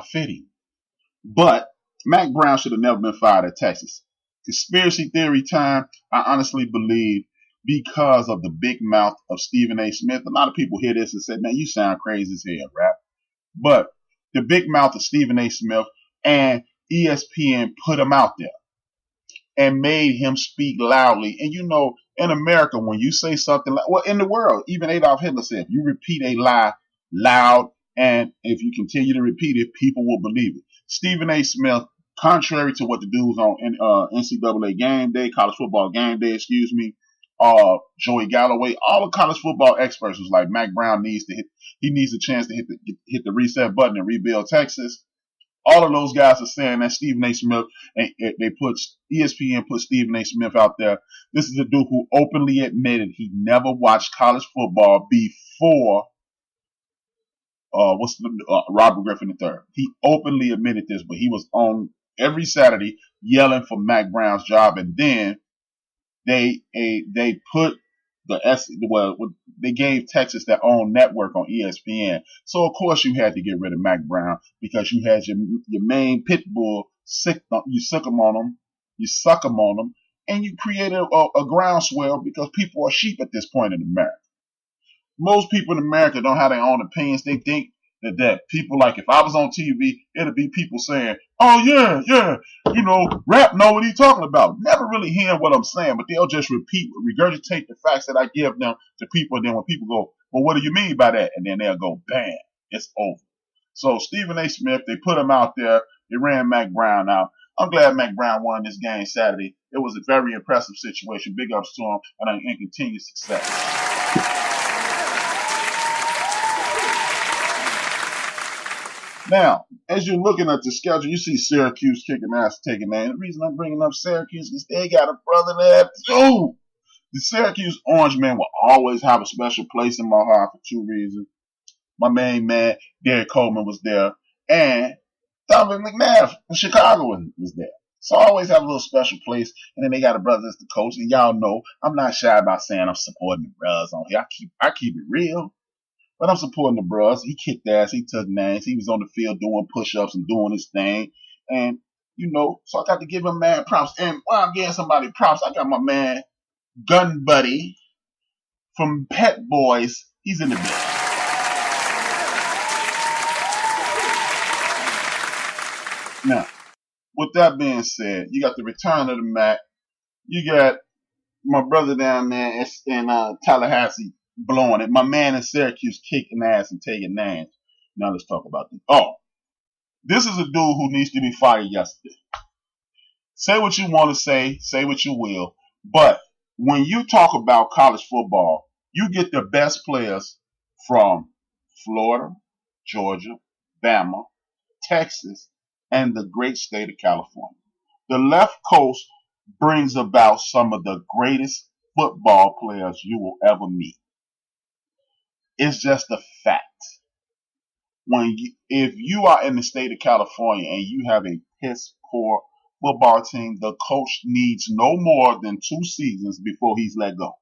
fitting. But Mac Brown should have never been fired at Texas. Conspiracy theory time, I honestly believe because of the big mouth of Stephen A. Smith. A lot of people hear this and say, man, you sound crazy as hell, rap. But the big mouth of Stephen A. Smith and ESPN put him out there and made him speak loudly. And in America, when you say something like, well, in the world, even Adolf Hitler said, if you repeat a lie loud and if you continue to repeat it, people will believe it. Stephen A. Smith, contrary to what the dudes on NCAA game day, college football game day, Joey Galloway, all the college football experts was like, Mac Brown needs a chance to hit the reset button and rebuild Texas. All of those guys are saying that Stephen A. Smith, and ESPN put Stephen A. Smith out there. This is a dude who openly admitted he never watched college football before Robert Griffin III. He openly admitted this, but he was on every Saturday yelling for Mac Brown's job, and then they put they gave Texas their own network on ESPN. So of course you had to get rid of Mac Brown because you had your main pit bull you suck him on him, and you created a groundswell because people are sheep at this point in America. Most people in America don't have their own opinions. They think that people, like, if I was on TV, it'd be people saying, oh yeah, Rap know what he's talking about. Never really hearing what I'm saying, but they'll just regurgitate the facts that I give them to people. And then when people go, well, what do you mean by that? And then they'll go, bam, it's over. So Stephen A. Smith, they put him out there. They ran Mac Brown out. I'm glad Mac Brown won this game Saturday. It was a very impressive situation. Big ups to him and continued success. Now, as you're looking at the schedule, you see Syracuse kicking ass, taking names. The reason I'm bringing up Syracuse is they got a brother there too. The Syracuse Orange Man will always have a special place in my heart for two reasons. My main man, Derek Coleman, was there, and Donovan McNabb from Chicago was there. So I always have a little special place. And then they got a brother as the coach, and y'all know I'm not shy about saying I'm supporting the brothers on here. I keep it real. But I'm supporting the bros. He kicked ass. He took names. He was on the field doing push-ups and doing his thing. And, so I got to give him mad props. And while I'm giving somebody props, I got my man, Gun Buddy from Pet Boys. He's in the building. Now, with that being said, you got the return of the Mac. You got my brother down there in Tallahassee blowing it. My man in Syracuse kicking ass and taking names. Now let's talk about this. This is a dude who needs to be fired yesterday. Say what you want to say what you will, but when you talk about college football, you get the best players from Florida, Georgia, Bama, Texas, and the great state of California. The left coast brings about some of the greatest football players you will ever meet. It's just a fact. If you are in the state of California and you have a piss poor football team, the coach needs no more than 2 seasons before he's let go.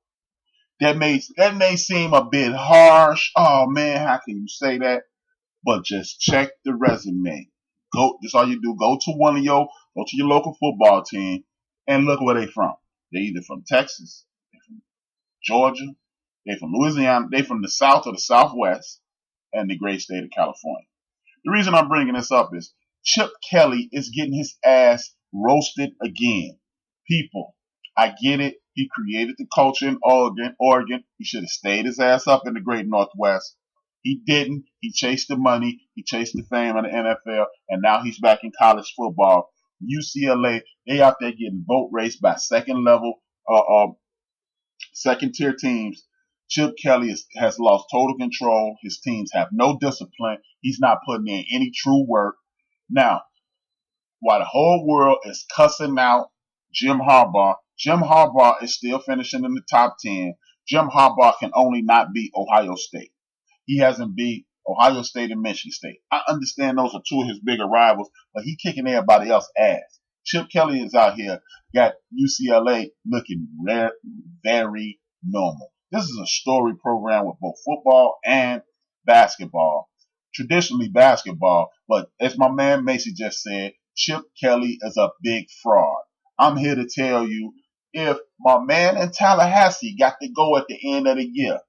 That may seem a bit harsh. Oh man, how can you say that? But just check the resume. That's all you do. Go to your local football team and look where they from. They're either from Texas, they're from Georgia, they're from Louisiana, they're from the South or the Southwest, and the great state of California. The reason I'm bringing this up is Chip Kelly is getting his ass roasted again. People, I get it. He created the culture in Oregon. He should have stayed his ass up in the great Northwest. He didn't. He chased the money. He chased the fame of the NFL, and now he's back in college football. UCLA, they out there getting vote raced by second tier teams. Chip Kelly has lost total control. His teams have no discipline. He's not putting in any true work. Now, while the whole world is cussing out Jim Harbaugh is still finishing in the top 10. Jim Harbaugh can only not beat Ohio State. He hasn't beat Ohio State and Michigan State. I understand those are two of his bigger rivals, but he's kicking everybody else's ass. Chip Kelly is out here, got UCLA looking very normal. This is a story program with both football and basketball. traditionally basketball. But as my man Macy just said, Chip Kelly is a big fraud. I'm here to tell you, if my man in Tallahassee got to go at the end of the year,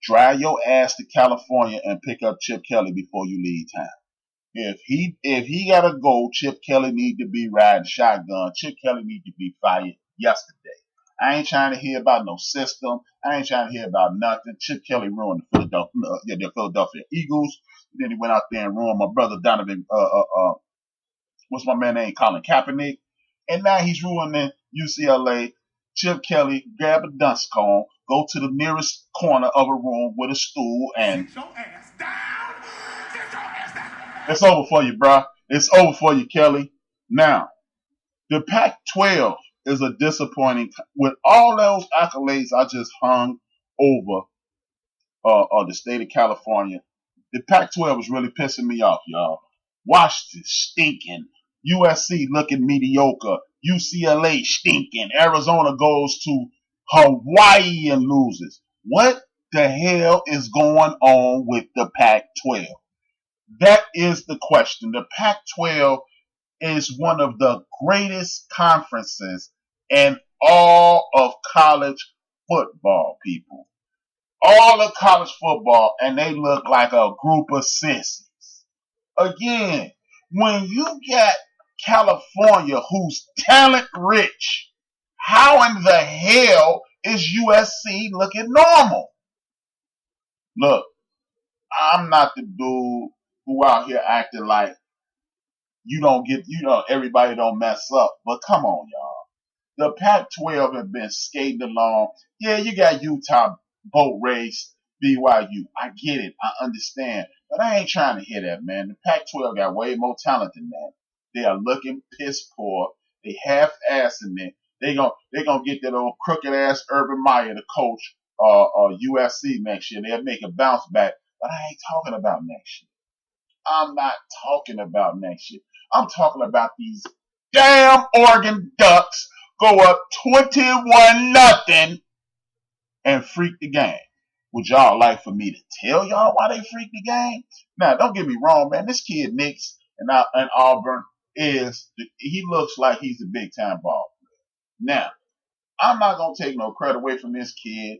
drive your ass to California and pick up Chip Kelly before you leave town. If he gotta go, Chip Kelly need to be riding shotgun. Chip Kelly need to be fired yesterday. I ain't trying to hear about no system. I ain't trying to hear about nothing. Chip Kelly ruined the Philadelphia Eagles. Then he went out there and ruined my brother Donovan. What's my man name? Colin Kaepernick. And now he's ruining UCLA. Chip Kelly, grab a dunce cone, go to the nearest corner of a room with a stool, and sit your ass down. Sit your ass down. It's over for you, bro. It's over for you, Kelly. Now, the Pac-12 is a disappointing. With all those accolades I just hung over the state of California, the Pac-12 is really pissing me off, y'all. Washington stinking. USC looking mediocre. UCLA stinking. Arizona goes to Hawaii and loses. What the hell is going on with the Pac-12? That is the question. The Pac-12 is one of the greatest conferences in all of college football, people. All of college football, and they look like a group of sissies. Again, when you got California, who's talent rich, how in the hell is USC looking normal? Look, I'm not the dude who out here acting like everybody don't mess up. But come on, y'all. The Pac-12 have been skating along. Yeah, you got Utah boat race, BYU. I get it. I understand. But I ain't trying to hear that, man. The Pac-12 got way more talent than that. They are looking piss poor. They half-assing it. They gonna get that old crooked-ass Urban Meyer to coach USC next year. They'll make a bounce back. But I ain't talking about next year. I'm not talking about next year. I'm talking about these damn Oregon Ducks go up 21-0 and freak the game. Would y'all like for me to tell y'all why they freaked the game? Now, don't get me wrong, man. This kid, Nix, and Auburn, he looks like he's a big-time ball player. Now, I'm not going to take no credit away from this kid.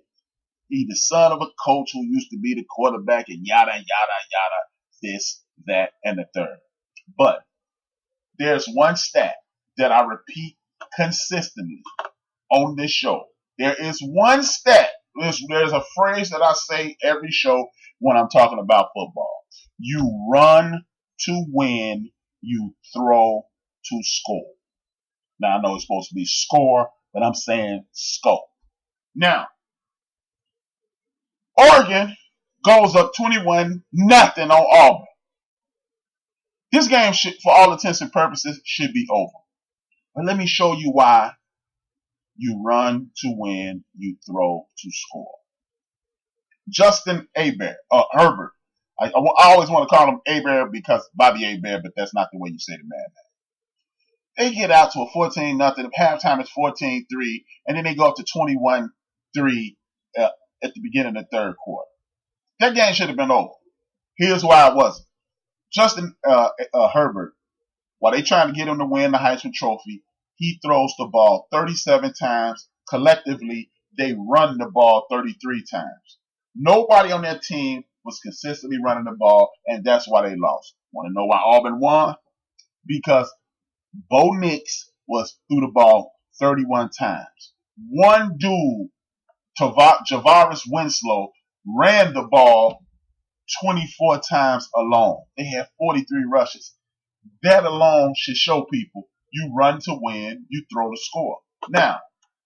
He's the son of a coach who used to be the quarterback and yada, yada, yada, this, that, and the third. But there's one stat that I repeat consistently on this show. There is one stat. There's a phrase that I say every show when I'm talking about football. You run to win, you throw to score. Now, I know it's supposed to be score, but I'm saying score. Now, Oregon goes up 21-0 on Auburn. This game, for all intents and purposes, should be over. But let me show you why you run to win, you throw to score. Justin Herbert. I always want to call him Hebert because Bobby Hebert, but that's not the way you say the man. They get out to a 14-0. Halftime is 14-3, and then they go up to 21-3 at the beginning of the third quarter. That game should have been over. Here's why it wasn't. Justin Herbert, while they trying to get him to win the Heisman Trophy, he throws the ball 37 times. Collectively, they run the ball 33 times. Nobody on that team was consistently running the ball, and that's why they lost. Want to know why Auburn won? Because Bo Nix threw the ball 31 times. One dude, Javaris Winslow, ran the ball 24 times alone. They had 43 rushes. That alone should show people you run to win, you throw to score. Now,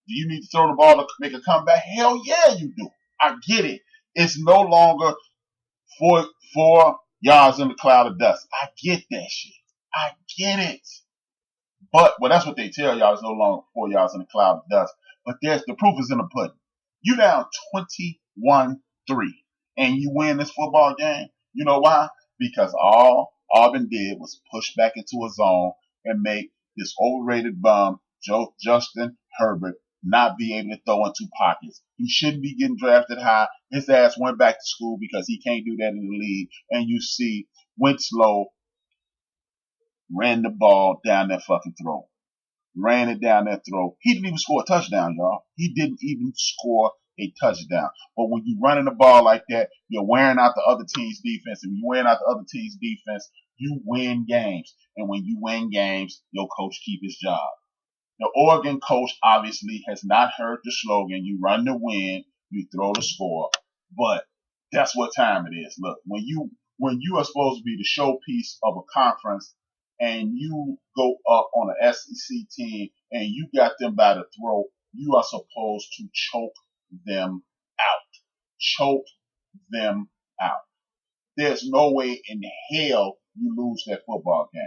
do you need to throw the ball to make a comeback? Hell yeah, you do. I get it. It's no longer 4 yards in the cloud of dust. I get that shit. I get it. But, that's what they tell y'all. It's no longer 4 yards in the cloud of dust. But the proof is in the pudding. You down 21-3 and you win this football game. You know why? Because all Auburn did was push back into a zone and make this overrated bum, Justin Herbert, not be able to throw in two pockets. He shouldn't be getting drafted high. His ass went back to school because he can't do that in the league. And you see went slow, ran the ball down their fucking throat. Ran it down their throat. He didn't even score a touchdown, y'all. He didn't even score a touchdown. But when you're running the ball like that, you're wearing out the other team's defense. And when you're wearing out the other team's defense, you win games. And when you win games, your coach keep his job. The Oregon coach obviously has not heard the slogan, you run to win, you throw the score. But that's what time it is. Look, when you are supposed to be the showpiece of a conference and you go up on an SEC team and you got them by the throat, you are supposed to choke them out. Choke them out. There's no way in hell you lose that football game.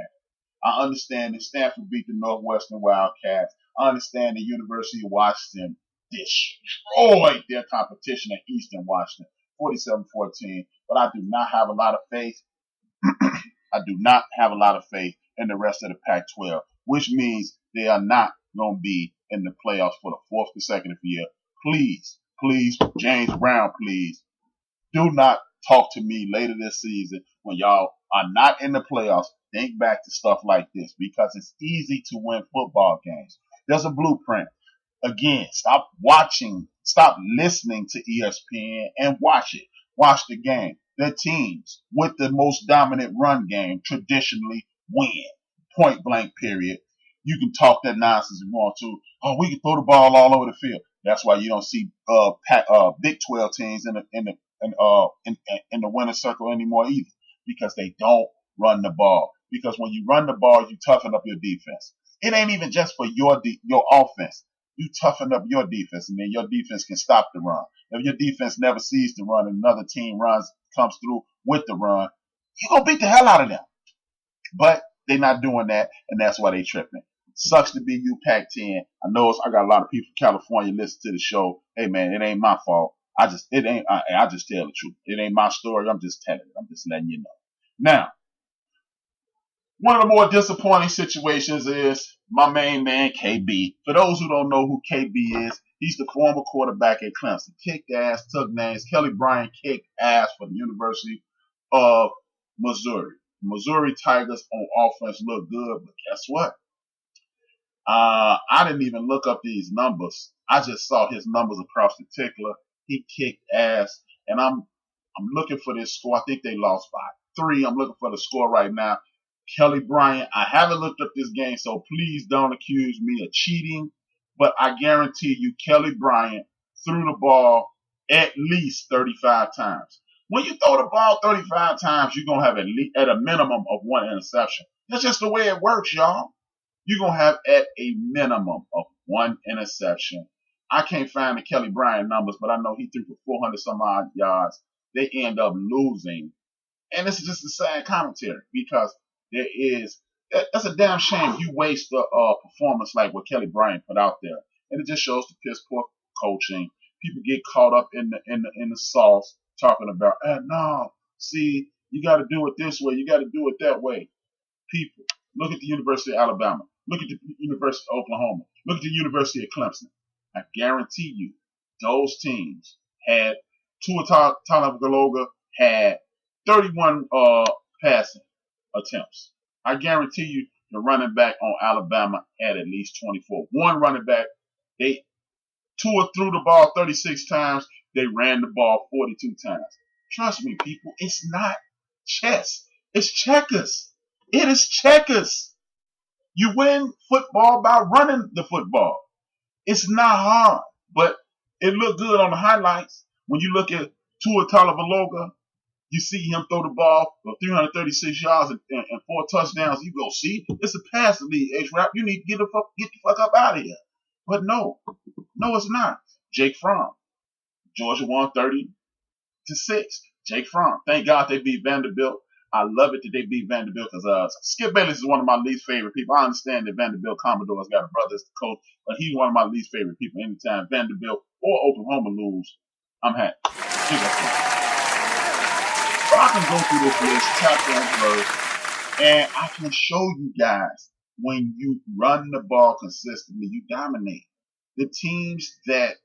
I understand that Stanford beat the Northwestern Wildcats. I understand the University of Washington destroyed their competition at Eastern Washington, 47-14. But I do not have a lot of faith. I do not have a lot of faith in the rest of the Pac-12, which means they are not going to be in the playoffs for the fourth consecutive year. Please, James Brown, please, do not talk to me later this season when y'all are not in the playoffs. Think back to stuff like this because it's easy to win football games. There's a blueprint. Again, stop listening to ESPN and watch it. Watch the game. The teams with the most dominant run game traditionally win. Point blank, period. You can talk that nonsense if you want to. Oh, we can throw the ball all over the field. That's why you don't see Big 12 teams in the winner's circle anymore either, because they don't run the ball. Because when you run the ball, you toughen up your defense. It ain't even just for your offense. You toughen up your defense, and then your defense can stop the run. If your defense never sees the run and another team comes through with the run, you're going to beat the hell out of them. But they're not doing that, and that's why they tripping. Sucks to be you, Pac-10. I got a lot of people from California listen to the show. Hey, man, it ain't my fault. I just tell the truth. It ain't my story. I'm just telling it. I'm just letting you know. Now, one of the more disappointing situations is my main man, KB. For those who don't know who KB is, he's the former quarterback at Clemson. Kicked ass, took names. Kelly Bryant kicked ass for the University of Missouri. Missouri Tigers on offense look good, but guess what? I didn't even look up these numbers. I just saw his numbers across the tickler. He kicked ass, and I'm looking for this score. I think they lost by 3. I'm looking for the score right now. Kelly Bryant, I haven't looked up this game, so please don't accuse me of cheating, but I guarantee you Kelly Bryant threw the ball at least 35 times. When you throw the ball 35 times, you're going to have at a minimum of 1 interception. That's just the way it works, y'all. You're going to have at a minimum of 1 interception. I can't find the Kelly Bryant numbers, but I know he threw for 400 some odd yards. They end up losing. And this is just a sad commentary because that's a damn shame you waste a performance like what Kelly Bryant put out there. And it just shows the piss poor coaching. People get caught up in the sauce talking about, no, see, you got to do it this way. You got to do it that way. People, look at the University of Alabama. Look at the University of Oklahoma. Look at the University of Clemson. I guarantee you, those teams had Tua Tagovailoa had 31 passing attempts. I guarantee you, the running back on Alabama had at least 24. One running back, Tua threw the ball 36 times. They ran the ball 42 times. Trust me, people, it's not chess. It's checkers. It is checkers. You win football by running the football. It's not hard, but it looked good on the highlights. When you look at Tua Tagovailoa, you see him throw the ball for 336 yards and 4 touchdowns. You go, see, it's a passing league, HRap. You need to get the fuck up out of here. But no, it's not. Jake Fromm, Georgia won 30-6. Jake Fromm. Thank God they beat Vanderbilt. I love it that they beat Vanderbilt because Skip Bayless is one of my least favorite people. I understand that Vanderbilt Commodores got a brother as the coach, but he's one of my least favorite people. Anytime Vanderbilt or Oklahoma lose, I'm happy. So I can go through this list chapter and verse, and I can show you guys when you run the ball consistently, you dominate. The teams that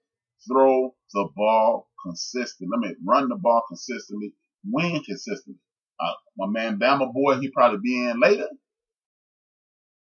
throw the ball consistently, run the ball consistently, win consistently. My man Bama boy, he probably be in later.